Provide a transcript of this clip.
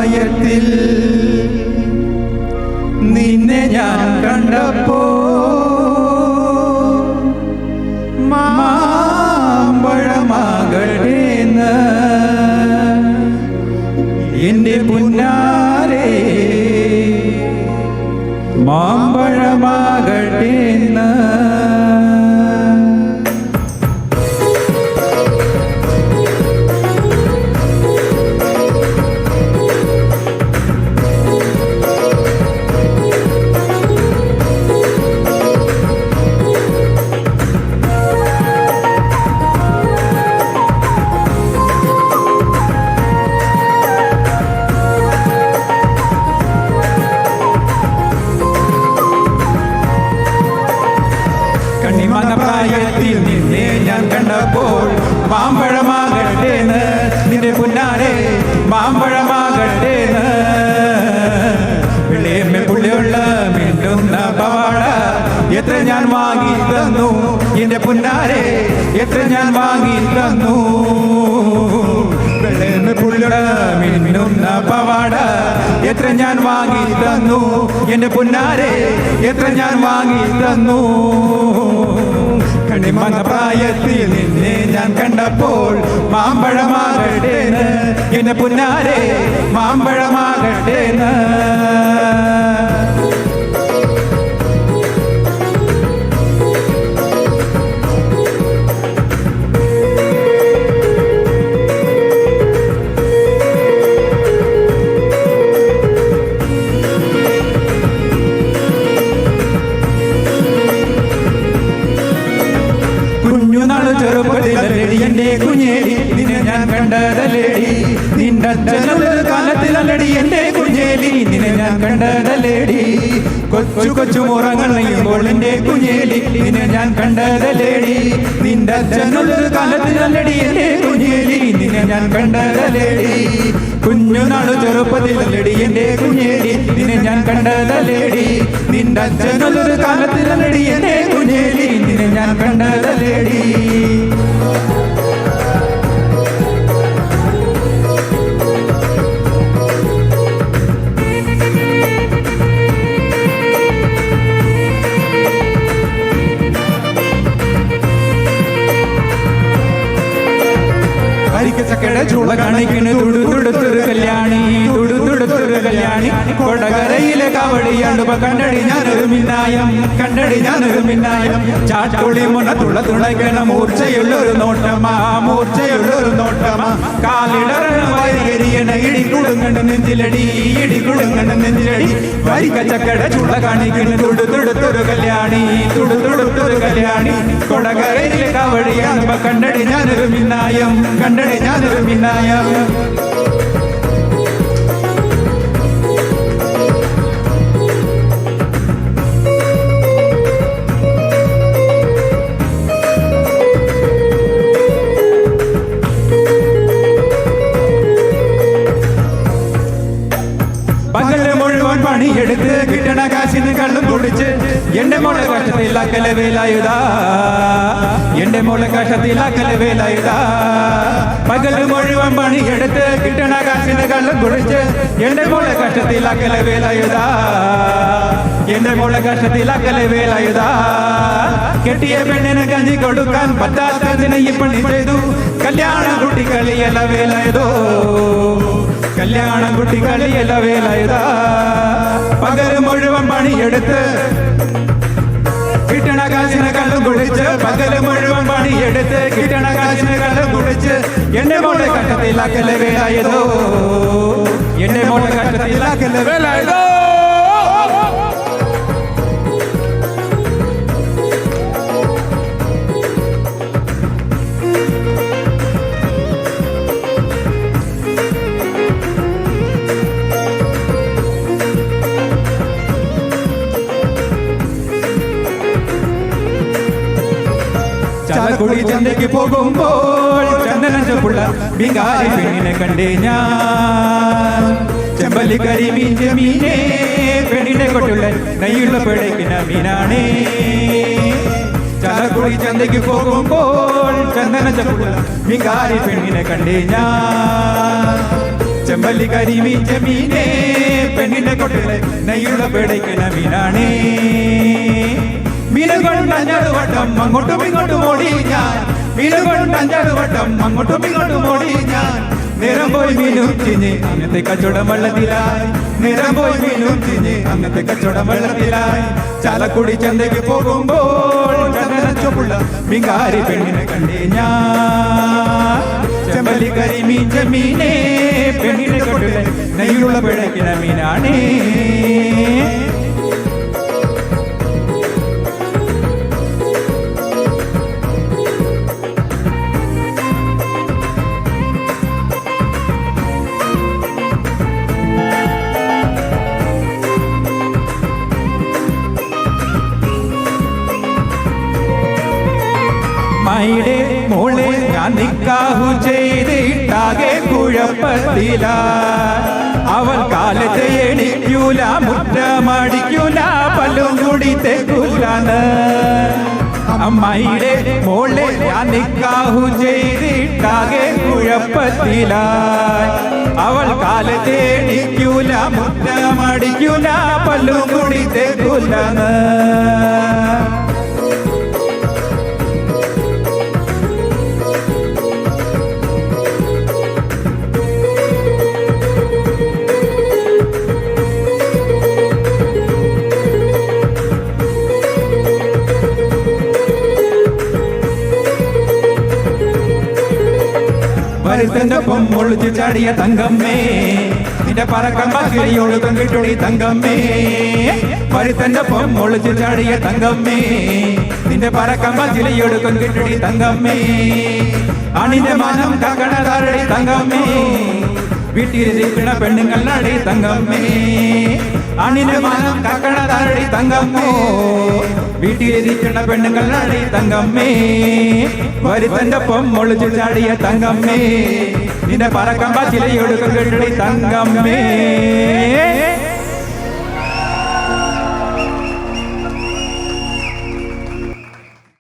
പ്രായത്തിൽ നിന്നെ ഞാൻ കണ്ടപ്പോ മാമ്പഴമാകട്ടേന്ന് എന്റെ പുന്നാരെ മാമ്പഴമാകട്ടേന്ന് പ്രായത്തിൽ നിന്നെ ഞാൻ കണ്ടപ്പോൾ മാമ്പഴമാകട്ടേന്ന് നിന്റെ പുന്നാരെ മാമ്പഴമാകട്ടേന്ന് വിളിയമ്മ പുള്ളിയുള്ള മിണ്ടുന്ന പവാട എത്ര ഞാൻ വാങ്ങി തന്നു എന്റെ പുന്നാരെ എത്ര ഞാൻ വാങ്ങി തന്നു വിളിയമ്മ പുള്ളിയുള്ള മിണ്ടുന്ന പവാട എത്ര ഞാൻ വാങ്ങി തന്നു എന്റെ പുന്നാരെ എത്ര ഞാൻ വാങ്ങി തന്നു കണിമങ്ങ പ്രായത്തിൽ നിന്നെ ഞാൻ കണ്ടപ്പോൾ മാമ്പഴമാകട്ടേന്ന് എന്റെ പുന്നാരെ മാമ്പഴമാകട്ടേന്ന് ചെറുപ്പത്തിലല്ലേടി എന്റെ കുഞ്ഞേലി നിന്നെ ഞാൻ കണ്ടതല്ലേടി നിന്റെ അച്ഛനുള്ളൊരു കാലത്തിലല്ലടി എന്റെ കുഞ്ഞേലി നിന്നെ ഞാൻ കണ്ടതല്ലേടി കൊച്ചു കൊച്ചു മുറങ്ങൾ നെയ്യുമ്പോൾ എന്റെ കുഞ്ഞേലി നിന്നെ ഞാൻ കണ്ടതല്ലേടി നിന്റെ അച്ഛനുള്ളൊരു കാലത്തിലല്ലടി എന്റെ കുഞ്ഞേലി നിന്നെ ഞാൻ കണ്ടതല്ലേടി കുഞ്ഞുനാളു ചെറുപ്പത്തിലല്ലടി എന്റെ കുഞ്ഞേലി നിന്നെ ഞാൻ കണ്ടതല്ലേടി നിന്റെ അച്ഛനുള്ളൊരു കാലത്തിലല്ലടി എന്റെ കുഞ്ഞേലി നിന്നെ ഞാൻ കണ്ടതല്ലേടി ചക്കയുടെ ചൂള കാണിക്കണ് തുടുത്തുടുത്തൊരു കല്യാണി തുടുത്തുടുത്തൊരു കല്യാണി കൊടകരയിലെ കാവടിയാണ്ട് കണ്ടടി ഞാനൊരു മിന്നായം കണ്ടടി ഞാനൊരു മിന്നായം ചാട്ടുളി മുന്നത്തുള്ള തുണയ്ക്കണ മൂർച്ചയുള്ളൊരു നോട്ടമാ മൂർച്ചയുള്ളൊരു നോട്ടമാ കാലിടറണ വൈകരിയണ ഇടിക്കുടുങ്ങണ്ട നെഞ്ചിലടി ഇടിക്കുടുങ്ങണ്ട നെഞ്ചിലടി വരിക്ക ചക്കയുടെ ചൂള കാണിക്കണ് തുടുത്തുടുത്തൊരു കല്യാണി തുടുത്തുടുത്തൊരു കല്യാണി കൊടകരയിലെ കാവടിയാണ്ട് കണ്ടടി ഞാനൊരു മിന്നായം കണ്ടടി ഞാനൊരു മിന്നായം പകല് മുഴുവൻ പണിയെടുത്ത് കിട്ടണ കാശിന് കള്ളും കുടിച്ച് എന്റെ മോളെ കഷ്ടത്തിലാക്കല വേലായുധാ എന്റെ മോളെ കഷ്ടത്തിലാക്കല വേലായുധാ പകല് മുഴുവൻ പണിയെടുത്ത് കിട്ടണ കാശിന് കള്ളും കുടിച്ച് എന്റെ മോളെ കഷ്ടത്തിലാക്കല വേലായുധാ എന്റെ മോളെ കഷ്ടത്തിലാക്കല വേലായുധാ കെട്ടിയ പെണ്ണിന് കഞ്ഞി കൊടുക്കാൻ പറ്റാത്തതിന് ഈ പണി ചെയ്തു കല്യാണം കുട്ടിക്കളിയല്ല വേലായുധോ കല്യാണം കുട്ടിക്കളിയല്ല വേലായുധാ പകല് മുഴുവൻ പണിയെടുത്ത് കിട്ടണ കാശിന് കള്ളും കുടിച്ച് പകല് മുഴുവൻ പണിയെടുത്ത് കിട്ടണ കാശിന് കള്ളും കുടിച്ച് എന്റെ മോളെ കഷ്ടത്തിലാക്കല വേലായുധോ എന്റെ മോളെ കഷ്ടത്തിലാക്കല വേലായുധോ ചാലക്കുടി ചന്തയ്ക്ക് പോകുമ്പോൾ ചന്ദനഞ്ചുള്ള ബികാരി പെണ്ണിനെ കണ്ടേ ഞാൻ ചെമ്പല്ലി കരിമീൻ മീനെ പെണ്ണിനെ കൊട്ടുള്ള നെയ്യുള്ള പിഴയ്ക്കുന്ന മീനാണേ ചാലക്കുടി ചന്തയ്ക്ക് പോകുമ്പോൾ ചന്ദനഞ്ചുള്ള ബികാരി പെണ്ണിനെ കണ്ടേ ഞാൻ ചെമ്പല്ലി കരിമീൻ ചെമ്മീനേ പെണ്ണിന്റെ കൊട്ടിലെ നെയ്യുള്ള പിടയ്ക്കുന്ന മീനാണേ മീനുകൊണ്ട് 5 വട്ടം അങ്ങോട്ടും ഇങ്ങോട്ടും ഓടി ഞാൻ മീനുകൊണ്ട് 5 വട്ടം അങ്ങോട്ടും ഇങ്ങോട്ടും ഓടി ഞാൻ നേരം പോയി മീനും ചിഞ്ഞ് അങ്ങനത്തെ കച്ചവടം വെള്ളത്തിലായി നേരം പോയി മീനും ചിഞ്ഞ് അങ്ങനത്തെ കച്ചവടം വെള്ളത്തിലായി ചാലക്കുടി ചന്തയ്ക്ക് പോകുമ്പോൾ ചുള്ള മിങ്കാരി പെണ്ണിനെ കണ്ടേ ഞാൻ ചെമ്പല്ലി കരിമീൻ ചെമ്മീനേ പെണ്ണിനെ കൊട്ടിലെ നെയ്യുള്ള പിടയ്ക്കുന്ന മീനാണേ മൈടെ മോളെ ഞാൻ നിക്കാഹു ചെയ്തിട്ടാകെ കുഴപ്പത്തില അവൾ കാലത്തെ എണിക്കൂല മുറ്റമടിക്കൂല പല്ലും കൂടി തെക്കൂലാന്ന് അമ്മയുടെ മോളെ ഞാൻ നിക്കാഹു ചെയ്തിട്ടാകെ കുഴപ്പത്തില അവൾ കാലത്തെ എണിക്കൂല മുറ്റമടിക്കൂല പല്ലും കൂടി തെക്കൂലാന്ന് വരുത്തന്റെ പൊമ്മൊളിച്ച് ചാടിയ തങ്കമ്മേ നിന്റെ പറക്കം ബസിലിയോട് തൊങ്കിട്ടൊടി തങ്കമ്മേ വരുത്തന്റെ പൊമ്മൊളിച്ച് ചാടിയ തങ്കമ്മേ നിന്റെ പറക്കം ബസിലിയോട് തൊങ്കിട്ടൊടി തങ്കമ്മേ അണിന്റെ മാനം കക്കണതാരടി തങ്കമ്മേ വീട്ടിലിരിക്കണ പെണ്ണുങ്ങളടി തങ്കമ്മേ അണിന്റെ മാനം കക്കണതാരടി തങ്കമ്മോ വീട്ടിലിരിക്കണ പെണ്ണുങ്ങളടി തങ്കമ്മേ വരുത്തന്റെ പൊമ്മൊളിച്ച് ചാടിയ തങ്കമ്മേ നിന്റെ പറക്കം ബസിലിയോട് തൊങ്കിട്ടൊടി തങ്കമ്മേ